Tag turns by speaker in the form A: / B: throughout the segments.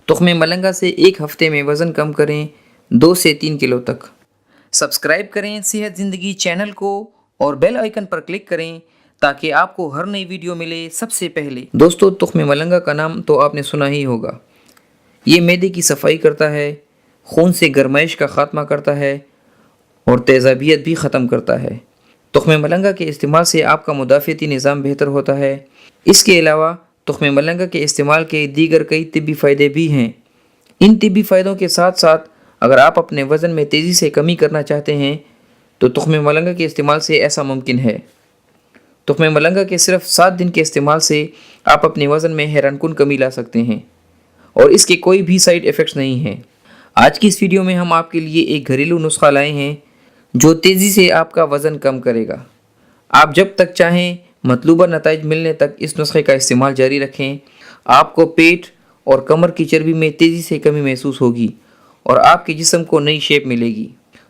A: تخم ملنگا سے ایک ہفتے میں وزن کم کریں 2 سے 3 کلو تک۔ سبسکرائب کریں صحت زندگی چینل کو اور بیل آئیکن پر کلک کریں تاکہ آپ کو ہر نئی ویڈیو ملے سب سے پہلے۔ دوستو، تخم ملنگا کا نام تو آپ نے سنا ہی ہوگا۔ یہ معدے کی صفائی کرتا ہے، خون سے گرمائش کا خاتمہ کرتا ہے اور تیزابیت بھی ختم کرتا ہے۔ تخم ملنگا کے استعمال سے آپ کا مدافعتی نظام بہتر ہوتا ہے۔ اس کے علاوہ تخم ملنگا کے استعمال کے دیگر کئی طبی فائدے بھی ہیں۔ ان طبی فائدوں کے ساتھ ساتھ اگر آپ اپنے وزن میں تیزی سے کمی کرنا چاہتے ہیں تو تخم ملنگا کے استعمال سے ایسا ممکن ہے۔ تخم ملنگا کے صرف 7 دن کے استعمال سے آپ اپنے وزن میں حیران کن کمی لا سکتے ہیں اور اس کے کوئی بھی سائیڈ ایفیکٹس نہیں ہیں۔ آج کی اس ویڈیو میں ہم آپ کے لیے ایک گھریلو نسخہ لائے ہیں جو تیزی سے آپ کا وزن کم کرے گا۔ آپ جب تک چاہیں مطلوبہ نتائج ملنے تک اس نسخے کا استعمال جاری رکھیں۔ آپ کو پیٹ اور کمر کی چربی میں تیزی سے کمی محسوس ہوگی اور آپ کے جسم کو نئی شیپ ملے گی۔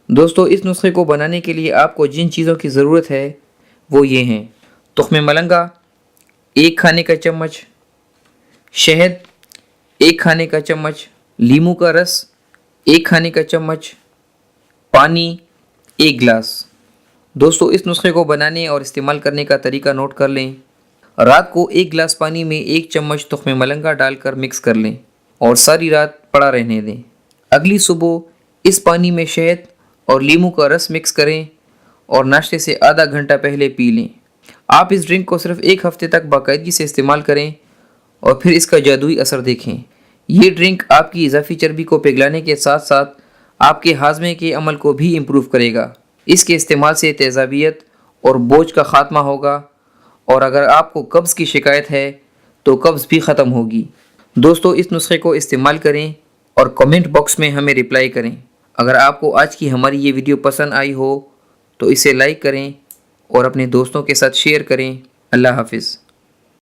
A: دوستو، اس نسخے کو بنانے کے لیے آپ کو جن چیزوں کی ضرورت ہے وہ یہ ہیں: تخم ملنگا 1 کھانے کا چمچ، شہد 1 کھانے کا چمچ، لیموں کا رس 1 کھانے کا چمچ، پانی 1 گلاس۔ دوستو، اس نسخے کو بنانے اور استعمال کرنے کا طریقہ نوٹ کر لیں۔ رات کو 1 گلاس پانی میں 1 چمچ تخم ملنگا ڈال کر مکس کر لیں اور ساری رات پڑا رہنے دیں۔ اگلی صبح اس پانی میں شہد اور لیموں کا رس مکس کریں اور ناشتے سے آدھا گھنٹہ پہلے پی لیں۔ آپ اس ڈرنک کو صرف 1 ہفتے تک باقاعدگی سے استعمال کریں اور پھر اس کا جادوئی اثر دیکھیں۔ یہ ڈرنک آپ کی اضافی چربی کو پگھلانے کے ساتھ ساتھ آپ کے ہاضمے کے عمل کو بھی امپروو کرے گا۔ اس کے استعمال سے تیزابیت اور بوجھ کا خاتمہ ہوگا اور اگر آپ کو قبض کی شکایت ہے تو قبض بھی ختم ہوگی۔ دوستو، اس نسخے کو استعمال کریں اور کمنٹ باکس میں ہمیں رپلائی کریں۔ اگر آپ کو آج کی ہماری یہ ویڈیو پسند آئی ہو تو اسے لائک کریں اور اپنے دوستوں کے ساتھ شیئر کریں۔ اللہ حافظ۔